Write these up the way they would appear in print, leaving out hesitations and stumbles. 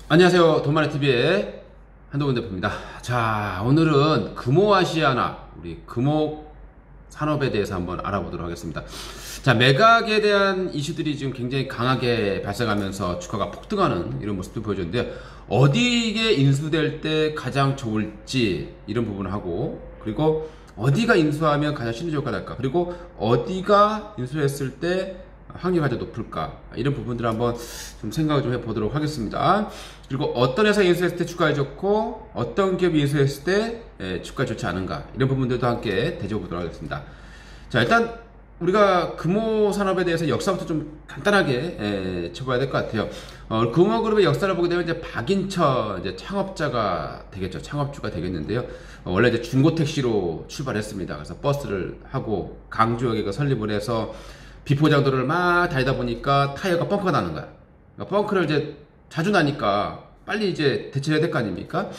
안녕하세요. 돈마네TV의 한동훈 대표입니다. 자, 오늘은 금호아시아나 우리 금호 산업에 대해서 한번 알아보도록 하겠습니다. 자, 매각에 대한 이슈들이 지금 굉장히 강하게 발생하면서 주가가 폭등하는 이런 모습도 보여줬는데요. 어디에 인수될 때 가장 좋을지 이런 부분을 하고, 그리고 어디가 인수하면 가장 시너지 효과가 날까, 그리고 어디가 인수했을 때 확률이 가장 높을까, 이런 부분들을 한번 좀 생각을 좀 해보도록 하겠습니다. 그리고 어떤 회사 인수했을 때 주가가 좋고 어떤 기업이 인수했을 때 주가가 좋지 않은가, 이런 부분들도 함께 대조해보도록 하겠습니다. 자, 일단 우리가 금호 산업에 대해서 역사부터 좀 간단하게 쳐봐야 될 것 같아요. 금호그룹의 역사를 보게 되면 이제 박인처 이제 창업자가 되겠죠. 창업주가 되겠는데요. 원래 이제 중고택시로 출발했습니다. 그래서 버스를 하고 강주역에 설립을 해서 비포장도를 막 달리다 보니까 타이어가 펑크가 나는 거야. 그러니까 펑크를 이제 자주 나니까 빨리 이제 대처해야 될 거 아닙니까?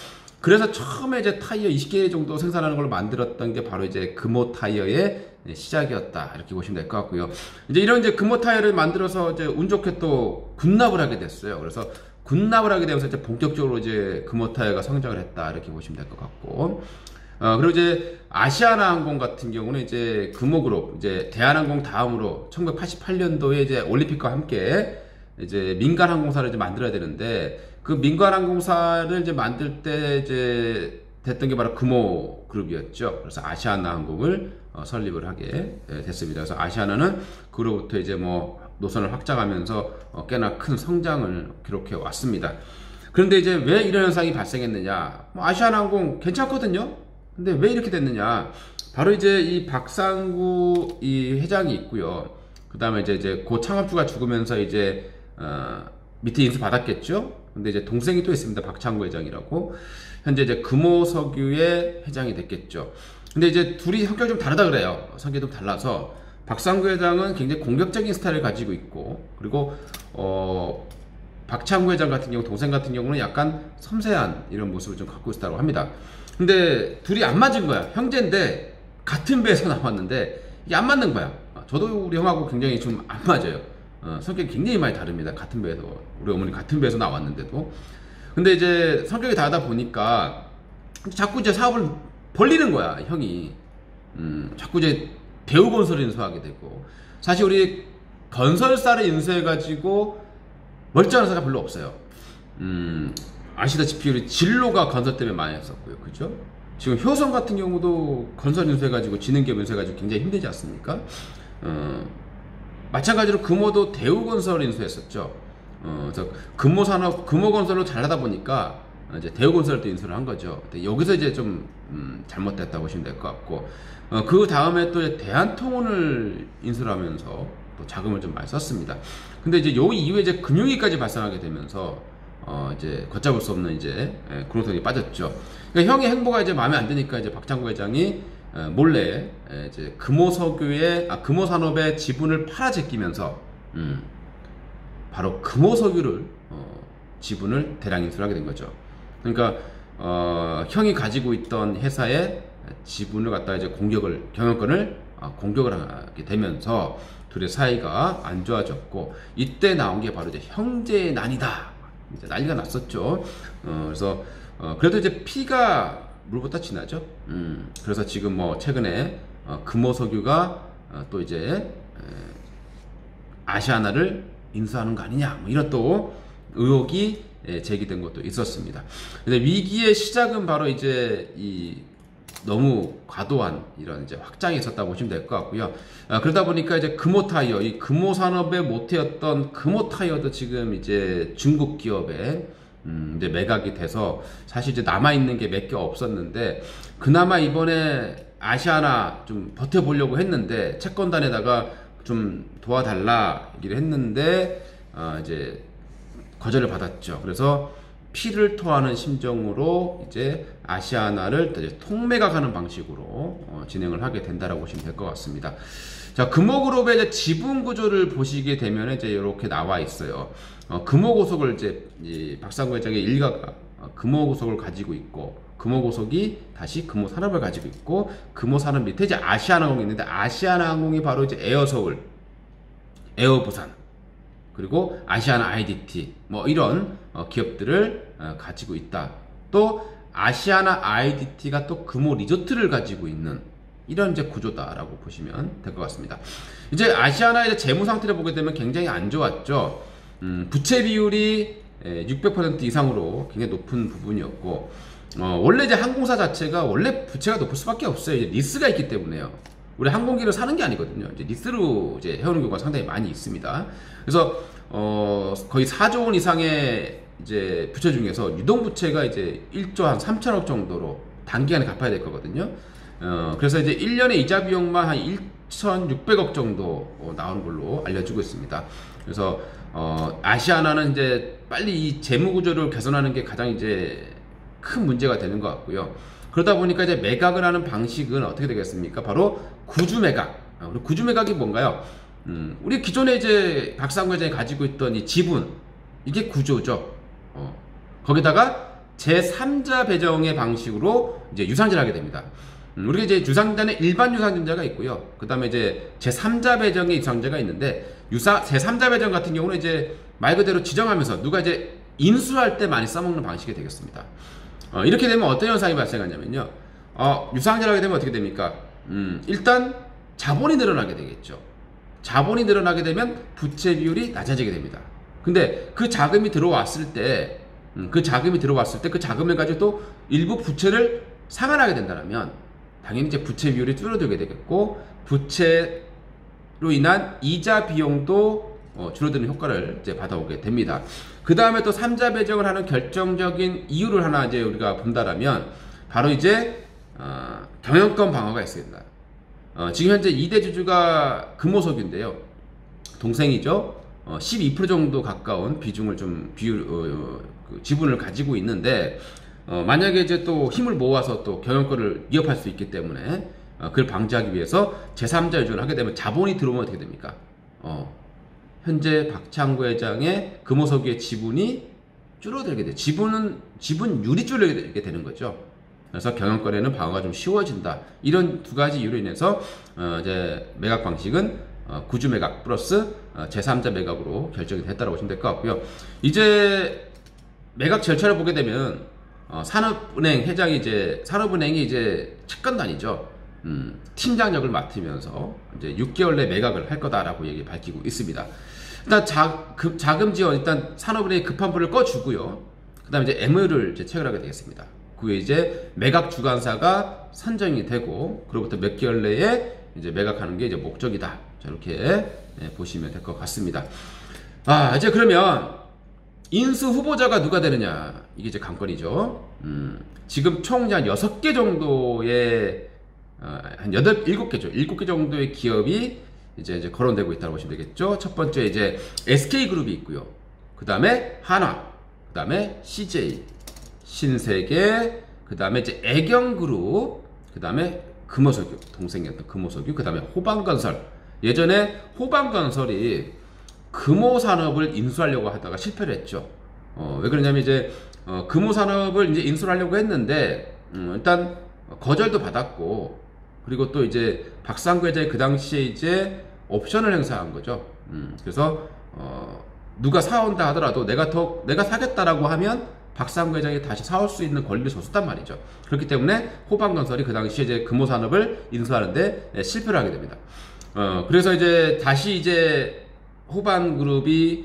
그래서 처음에 이제 타이어 20개 정도 생산하는 걸로 만들었던 게 바로 이제 금호 타이어의 시작이었다, 이렇게 보시면 될 것 같고요. 이제 이런 이제 금호 타이어를 만들어서 이제 운 좋게 또 군납을 하게 됐어요. 그래서 군납을 하게 되면서 이제 본격적으로 이제 금호 타이어가 성장을 했다, 이렇게 보시면 될 것 같고. 그리고 이제 아시아나항공 같은 경우는 이제 금호그룹, 이제 대한항공 다음으로 1988년도에 이제 올림픽과 함께 이제 민간항공사를 이제 만들어야 되는데, 그 민간항공사를 이제 만들 때 이제 됐던 게 바로 금호그룹이었죠. 그래서 아시아나항공을 설립을 하게 됐습니다. 그래서 아시아나는 그로부터 이제 뭐 노선을 확장하면서 꽤나 큰 성장을 기록해 왔습니다. 그런데 이제 왜 이런 현상이 발생했느냐? 아시아나항공 괜찮거든요. 근데 왜 이렇게 됐느냐? 바로 이제 이 박상구 이 회장이 있고요. 그 다음에 이제 고 창업주가 죽으면서 이제 밑에 인수 받았겠죠. 근데 이제 동생이 또 있습니다. 박창구 회장이라고. 현재 이제 금호석유의 회장이 됐겠죠. 근데 이제 둘이 성격이 좀 다르다 그래요. 성격이 좀 달라서 박상구 회장은 굉장히 공격적인 스타일을 가지고 있고, 그리고 박창구 회장 같은 경우, 동생 같은 경우는 약간 섬세한 이런 모습을 좀 갖고 있다고 합니다. 근데 둘이 안 맞은 거야. 형제인데 같은 배에서 나왔는데 이게 안 맞는 거야. 저도 우리 형하고 굉장히 좀 안 맞아요. 성격이 굉장히 많이 다릅니다. 같은 배에서, 우리 어머니 같은 배에서 나왔는데도. 근데 이제 성격이 다르다 보니까 자꾸 이제 사업을 벌리는 거야, 형이. 자꾸 이제 대우건설을 인수하게 되고. 사실 우리 건설사를 인수해가지고 멀쩡한 회사가 별로 없어요. 아시다시피 우리 진로가 건설 때문에 많이 했었고요. 그죠? 지금 효성 같은 경우도 건설 인수해가지고 지능기업 인수해가지고 굉장히 힘들지 않습니까? 마찬가지로 금호도 대우건설 인수했었죠. 그래서 금호건설로 잘하다 보니까 이제 대우건설도 인수를 한 거죠. 근데 여기서 이제 좀 잘못됐다고 보시면 될 것 같고, 그 다음에 또 대한통운을 인수를 하면서 또 자금을 좀 많이 썼습니다. 근데 이제 요 이후에 이제 금융위기까지 발생하게 되면서 이제 걷잡을 수 없는 이제 구렁텅이에 빠졌죠. 그러니까 형의 행보가 이제 마음에 안 드니까 이제 박창구 회장이 몰래 이제 금호산업의 지분을 팔아 제끼면서 바로 금호석유를 지분을 대량 인수를 하게 된 거죠. 그러니까 형이 가지고 있던 회사의 지분을 갖다가 이제 경영권을 공격을 하게 되면서 둘의 사이가 안 좋아졌고, 이때 나온 게 바로 이제 형제의 난이다, 이제 난리가 났었죠. 그래서 그래도 이제 피가 물보다 진하죠. 그래서 지금 뭐 최근에 금호석유가 또 이제 아시아나를 인수하는 거 아니냐, 뭐 이런 또 의혹이 제기된 것도 있었습니다. 근데 위기의 시작은 바로 이제 이 너무 과도한 이런 이제 확장이 있었다고 보시면 될 것 같고요. 그러다 보니까 이제 금호타이어, 이 금호산업의 모태였던 금호타이어도 지금 이제 중국 기업에 이제 매각이 돼서 사실 이제 남아있는 게 몇 개 없었는데, 그나마 이번에 아시아나 좀 버텨보려고 했는데 채권단에다가 좀 도와달라 얘기를 했는데 이제 거절을 받았죠. 그래서 피를 토하는 심정으로 이제 아시아나를 이제 통매각하는 방식으로 진행을 하게 된다라고 보시면 될 것 같습니다. 자, 금호그룹의 이제 지분 구조를 보시게 되면 이제 이렇게 나와 있어요. 금호고속을 이제 박상구 회장의 일가가 금호고속을 가지고 있고, 금호고속이 다시 금호산업을 가지고 있고, 금호산업 밑에 이제 아시아나항공이 있는데, 아시아나항공이 바로 이제 에어서울, 에어부산, 그리고 아시아나 IDT 뭐 이런 기업들을 가지고 있다. 또 아시아나 IDT가 또 금호 리조트를 가지고 있는 이런 이제 구조다라고 보시면 될 것 같습니다. 이제 아시아나의 재무 상태를 보게 되면 굉장히 안 좋았죠. 부채 비율이 600% 이상으로 굉장히 높은 부분이었고, 원래 이제 항공사 자체가 원래 부채가 높을 수밖에 없어요. 이제 리스가 있기 때문에요. 우리 항공기를 사는 게 아니거든요. 이제 리스로 이제 해오는 경우가 상당히 많이 있습니다. 그래서 거의 4조 원 이상의 이제 부채 중에서 유동 부채가 이제 1조 한 3천억 정도로 단기간에 갚아야 될 거거든요. 그래서 이제 1년에 이자 비용만 한 1,600억 정도 나오는 걸로 알려지고 있습니다. 그래서 아시아나는 이제 빨리 이 재무 구조를 개선하는 게 가장 이제 큰 문제가 되는 것 같고요. 그러다 보니까 이제 매각을 하는 방식은 어떻게 되겠습니까? 바로 구주 매각. 구주 매각이 뭔가요? 우리 기존에 이제 박상구 회장이 가지고 있던 이 지분, 이게 구조죠. 거기다가 제3자 배정의 방식으로 이제 유상증을 하게 됩니다. 우리가 이제 유상자는 일반 유상증자가 있고요. 그 다음에 이제 제3자 배정의 유상자가 있는데, 제3자 배정 같은 경우는 이제 말 그대로 지정하면서 누가 이제 인수할 때 많이 써먹는 방식이 되겠습니다. 이렇게 되면 어떤 현상이 발생하냐면요. 유상증을 하게 되면 어떻게 됩니까? 일단 자본이 늘어나게 되겠죠. 자본이 늘어나게 되면 부채 비율이 낮아지게 됩니다. 근데 그 자금이 들어왔을 때, 그 자금을 가지고 또 일부 부채를 상환하게 된다면 당연히 이제 부채 비율이 줄어들게 되겠고, 부채로 인한 이자 비용도 줄어드는 효과를 이제 받아오게 됩니다. 그 다음에 또 3자 배정을 하는 결정적인 이유를 하나 이제 우리가 본다라면, 바로 이제 경영권 방어가 있습니다. 지금 현재 2대 주주가 금호석유인데요. 동생이죠. 12% 정도 가까운 비중을 지분을 가지고 있는데, 만약에 이제 또 힘을 모아서 또 경영권을 위협할 수 있기 때문에 그걸 방지하기 위해서 제3자 유전을 하게 되면 자본이 들어오면 어떻게 됩니까? 현재 박창구 회장의 금호석유의 지분이 줄어들게 돼요. 지분율이 줄어들게 되는 거죠. 그래서 경영권에는 방어가 좀 쉬워진다. 이런 두 가지 이유로 인해서 이제 매각 방식은 구주 매각 플러스 제3자 매각으로 결정이 됐다고 보시면 될 것 같고요. 이제 매각 절차를 보게 되면 산업은행 회장이 산업은행이 이제 채권단이죠. 팀장 역을 맡으면서 이제 6개월 내 매각을 할 거다라고 밝히고 있습니다. 일단 자금 지원, 일단 산업은행이 급한 불을 꺼주고요. 그 다음에 이제 MOU를 이제 체결하게 되겠습니다. 그 후에 이제 매각 주관사가 선정이 되고, 그로부터 몇 개월 내에 이제 매각하는 게 이제 목적이다. 자, 이렇게 보시면 될 것 같습니다. 이제 그러면 인수 후보자가 누가 되느냐, 이게 이제 관건이죠. 지금 총 한 6개 정도의 한 7개죠. 7개 정도의 기업이 이제 거론되고 있다고 보시면 되겠죠. 첫 번째 이제 SK그룹이 있고요. 그 다음에 한화, 그 다음에 CJ, 신세계, 그 다음에 이제 애경그룹, 그 다음에 금호석유, 동생이었던 금호석유, 그 다음에 호방건설. 예전에 호방건설이 금호산업을 인수하려고 하다가 실패를 했죠. 왜 그러냐면 이제 금호산업을 이제 인수를 하려고 했는데, 일단 거절도 받았고, 그리고 또 이제 박상구 회장이 그 당시에 이제 옵션을 행사한 거죠. 그래서 누가 사온다 하더라도 내가 사겠다라고 하면 박상구 회장이 다시 사올 수 있는 권리를 줬단 말이죠. 그렇기 때문에 호방건설이 그 당시에 이제 금호산업을 인수하는데 실패를 하게 됩니다. 그래서 이제 다시 이제 호반그룹이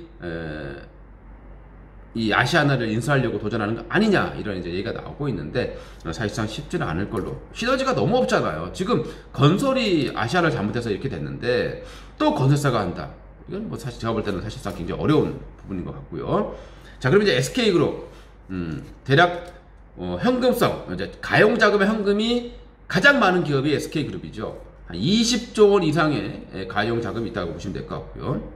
이 아시아나를 인수하려고 도전하는 거 아니냐, 이런 이제 얘기가 나오고 있는데, 사실상 쉽지는 않을 걸로. 시너지가 너무 없잖아요. 지금 건설이 아시아나를 잘못해서 이렇게 됐는데 또 건설사가 한다. 이건 뭐 사실 제가 볼 때는 사실상 굉장히 어려운 부분인 것 같고요. 자, 그럼 이제 SK그룹, 대략 현금성, 이제 가용자금의 현금이 가장 많은 기업이 SK그룹이죠. 한 20조 원 이상의 가용자금이 있다고 보시면 될 것 같고요.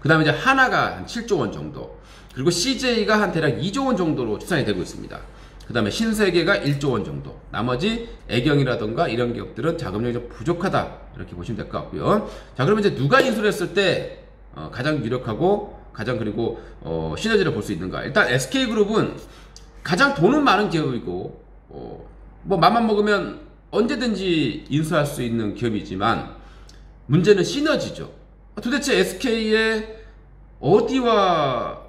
그 다음에 이제 하나가 한 7조 원 정도, 그리고 CJ가 한 대략 2조 원 정도로 추산이 되고 있습니다. 그 다음에 신세계가 1조 원 정도, 나머지 애경이라던가 이런 기업들은 자금력이 좀 부족하다, 이렇게 보시면 될 것 같고요. 자, 그러면 이제 누가 인수를 했을 때 가장 유력하고 가장 그리고 시너지를 볼 수 있는가. 일단 SK그룹은 가장 돈은 많은 기업이고, 뭐 맘만 먹으면 언제든지 인수할 수 있는 기업이지만, 문제는 시너지죠. 도대체 SK의 어디와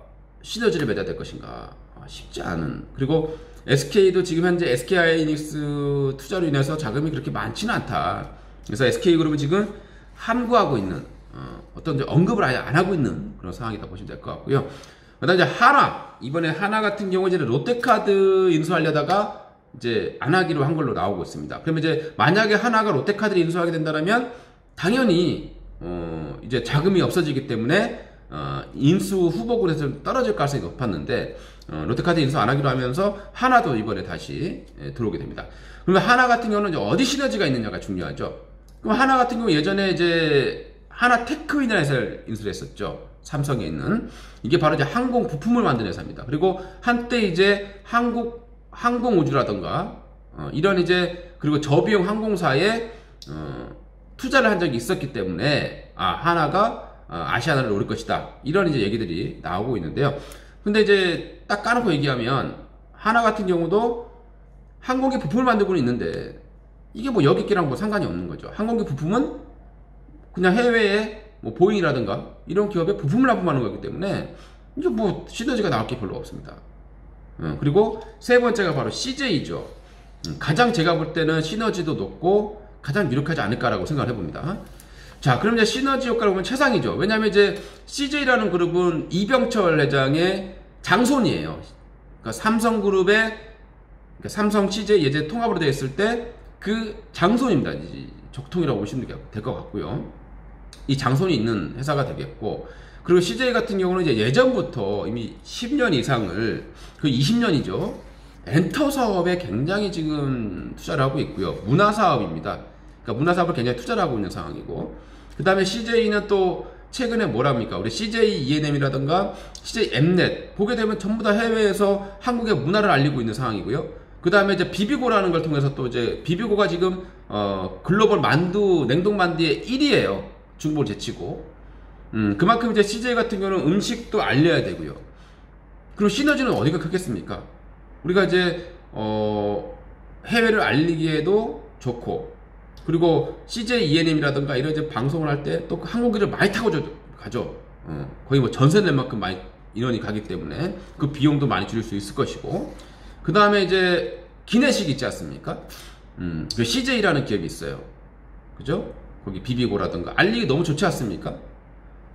시너지를 맺어야 될 것인가? 쉽지 않은. 그리고 SK도 지금 현재 SK하이닉스 투자로 인해서 자금이 그렇게 많지는 않다. 그래서 SK그룹은 지금 함구하고 있는 어떤 이제 언급을 아예 안 하고 있는 그런 상황이다 보시면 될 것 같고요. 그다음에 이제 하나, 이번에 하나 같은 경우 이제 롯데카드 인수하려다가 이제 안 하기로 한 걸로 나오고 있습니다. 그러면 이제 만약에 하나가 롯데카드를 인수하게 된다면 당연히 이제 자금이 없어지기 때문에 인수 후보군에서 떨어질 가능성이 높았는데 롯데카드 인수 안 하기로 하면서 하나도 이번에 다시 들어오게 됩니다. 그러면 하나 같은 경우는 이제 어디 시너지가 있느냐가 중요하죠. 그럼 하나 같은 경우 예전에 이제 하나 테크윈이라는 회사를 인수를 했었죠. 삼성에 있는. 이게 바로 이제 항공 부품을 만드는 회사입니다. 그리고 한때 이제 항공우주라던가 이런 이제 그리고 저비용 항공사에 투자를 한 적이 있었기 때문에 하나가 아시아나를 노릴 것이다. 이런 이제 얘기들이 나오고 있는데요. 근데 이제 딱 까놓고 얘기하면 하나 같은 경우도 항공기 부품을 만들고는 있는데 이게 뭐 여기끼랑 뭐 상관이 없는 거죠. 항공기 부품은 그냥 해외에 뭐 보잉이라든가 이런 기업에 부품을 납품하는 거기 때문에 이제 뭐 시너지가 나올 게 별로 없습니다. 그리고 세 번째가 바로 CJ죠. 가장 제가 볼 때는 시너지도 높고 가장 유력하지 않을까라고 생각을 해봅니다. 자, 그럼 이제 시너지 효과를 보면 최상이죠. 왜냐하면 이제 CJ라는 그룹은 이병철 회장의 장손이에요. 그러니까 삼성그룹의 그러니까 삼성 CJ 예전 통합으로 되어 있을 때 그 장손입니다. 적통이라고 보시면 될 것 같고요. 이 장손이 있는 회사가 되겠고, 그리고 CJ 같은 경우는 이제 예전부터 이미 10년 이상을, 그 20년이죠. 엔터 사업에 굉장히 지금 투자를 하고 있고요. 문화 사업입니다. 그러니까 문화 사업을 굉장히 투자를 하고 있는 상황이고, 그 다음에 CJ는 또 최근에 뭐랍니까? 우리 CJ ENM이라든가 CJ Mnet 보게 되면 전부 다 해외에서 한국의 문화를 알리고 있는 상황이고요. 그 다음에 이제 비비고라는 걸 통해서 또 이제 비비고가 지금 글로벌 만두 냉동 만두의 1위예요. 중국을 제치고. 그만큼 이제 CJ 같은 경우는 음식도 알려야 되고요. 그리고 시너지는 어디가 크겠습니까? 우리가 이제 해외를 알리기에도 좋고, 그리고 CJ ENM이라든가 이런 이제 방송을 할 때 또 항공기를 많이 타고 가죠. 거의 뭐 전세 낼 만큼 많이 인원이 가기 때문에 그 비용도 많이 줄일 수 있을 것이고, 그 다음에 이제 기내식 있지 않습니까? 그 CJ라는 기업이 있어요. 그죠? 거기 비비고라든가 알리기 너무 좋지 않습니까?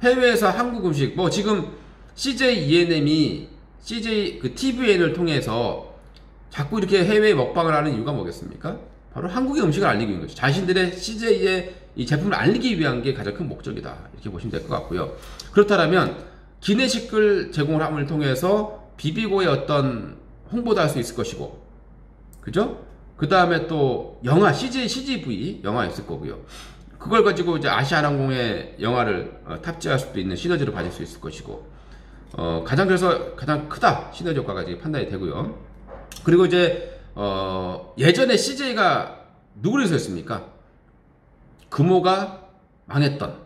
해외에서 한국 음식, 뭐 지금 CJ ENM이 CJ 그 TVN을 통해서 자꾸 이렇게 해외 먹방을 하는 이유가 뭐겠습니까? 바로 한국의 음식을 알리기 위한 거죠. 자신들의 CJ의 이 제품을 알리기 위한 게 가장 큰 목적이다. 이렇게 보시면 될 것 같고요. 그렇다면 기내식을 제공을 함을 통해서 비비고의 어떤 홍보도 할 수 있을 것이고, 그죠? 그 다음에 또 영화 CGV 영화 있을 거고요. 그걸 가지고 이제 아시아항공의 영화를 탑재할 수도 있는 시너지를 가질 수 있을 것이고, 그래서 가장 크다 시너지 효과가 지금 판단이 되고요. 그리고 이제 예전에 CJ가 누구를 인수했습니까? 금호가 망했던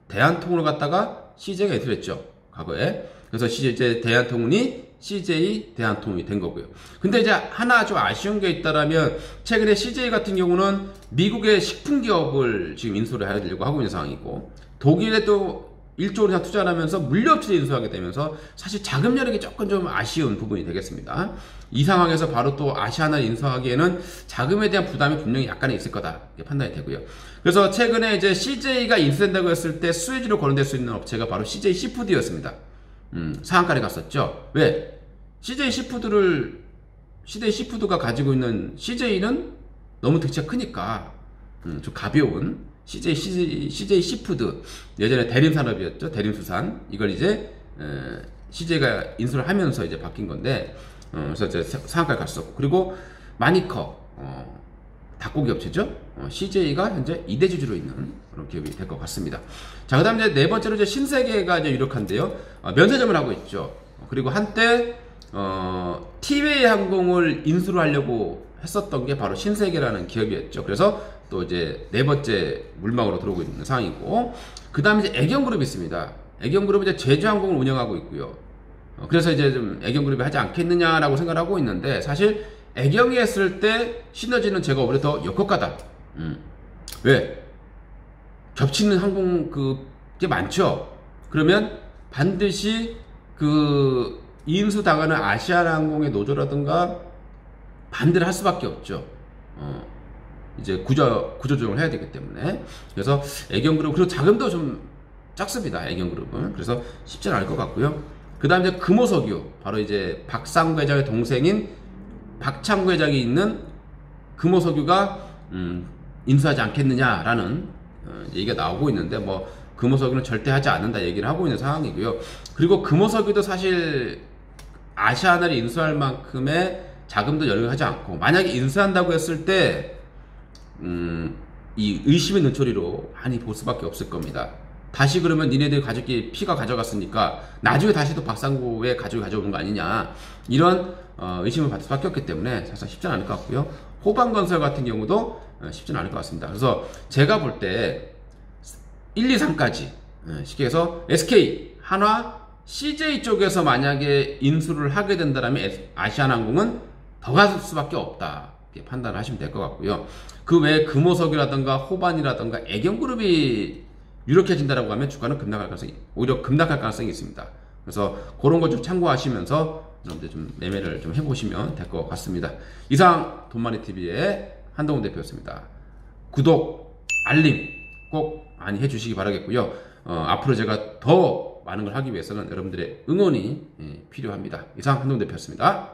대한통운을 갖다가 CJ가 인수했죠, 과거에. 그래서 이제 대한통운이 CJ 대한통운이 된 거고요. 근데 이제 하나 좀 아쉬운 게 있다라면, 최근에 CJ 같은 경우는 미국의 식품 기업을 지금 인수를 하려고 하고 있는 상황이고, 독일에 또 1조 이상 투자를 하면서 물류업체를 인수하게 되면서 사실 자금 여력이 조금 좀 아쉬운 부분이 되겠습니다. 이 상황에서 바로 또 아시아나를 인수하기에는 자금에 대한 부담이 분명히 약간은 있을 거다, 이렇게 판단이 되고요. 그래서 최근에 이제 CJ가 인수된다고 했을 때 수혜주로 거론될 수 있는 업체가 바로 CJ 시푸드였습니다. 상한가에 갔었죠. 왜? CJ 시푸드가 가지고 있는 CJ는 너무 득치가 크니까 좀 가벼운 CJ 시푸드, 예전에 대림산업이었죠. 대림수산. 이걸 이제 CJ가 인수를 하면서 이제 바뀐 건데, 그래서 이제 상한가에 갔었고, 그리고 마니커 닭고기 업체죠. CJ가 현재 2대 주주로 있는 그런 기업이 될 것 같습니다. 자, 그다음 이제 네 번째로 이제 신세계가 이제 유력한데요. 면세점을 하고 있죠. 그리고 한때 티웨이 항공을 인수를 하려고 했었던 게 바로 신세계라는 기업이었죠. 그래서 또 이제 네 번째 물망으로 들어오고 있는 상황이고, 그 다음에 이제 애경그룹이 있습니다. 애경그룹은 이제 제주항공을 운영하고 있고요. 그래서 이제 좀 애경그룹이 하지 않겠느냐라고 생각을 하고 있는데, 사실 애경이 했을 때 시너지는 제가 오히려 더 역효과다. 왜? 겹치는 항공 그게 많죠. 그러면 반드시 그 인수당하는 아시아나항공의 노조라든가 반대를 할 수밖에 없죠. 이제 구조조정을 해야 되기 때문에. 그래서 애경그룹, 그리고 자금도 좀 작습니다. 애경그룹은. 그래서 쉽지는 않을 것 같고요. 그 다음에 이제 금호석유, 바로 이제 박상구 회장의 동생인 박창구 회장이 있는 금호석유가 인수하지 않겠느냐라는 얘기가 나오고 있는데, 뭐 금호석유는 절대 하지 않는다 얘기를 하고 있는 상황이고요. 그리고 금호석유도 사실 아시아나를 인수할 만큼의 자금도 열용하지 않고, 만약에 인수한다고 했을 때 이 의심의 눈초리로 많이 볼 수밖에 없을 겁니다. 다시 그러면 니네들 가족이 피가 가져갔으니까 나중에 다시 또 박상구의 가족이 가져오는 거 아니냐, 이런 의심을 받을 수밖에 없기 때문에 사실 쉽지는 않을 것 같고요. 호방건설 같은 경우도 쉽지는 않을 것 같습니다. 그래서 제가 볼 때 1, 2, 3까지 쉽게 해서 SK, 한화, CJ 쪽에서 만약에 인수를 하게 된다면 아시아나항공은 더 갈 수밖에 없다, 이렇게 판단을 하시면 될 것 같고요. 그 외에 금호석유라든가 호반이라든가 애경그룹이 유력해진다라고 하면 주가는 급락할 가능성이, 오히려 급락할 가능성이 있습니다. 그래서 그런 거 좀 참고하시면서 여러분들 좀 매매를 좀 해보시면 될 것 같습니다. 이상 돈마니TV의 한동훈 대표였습니다. 구독, 알림 꼭 많이 해주시기 바라겠고요. 앞으로 제가 더 많은 걸 하기 위해서는 여러분들의 응원이 필요합니다. 이상 한동훈 대표였습니다.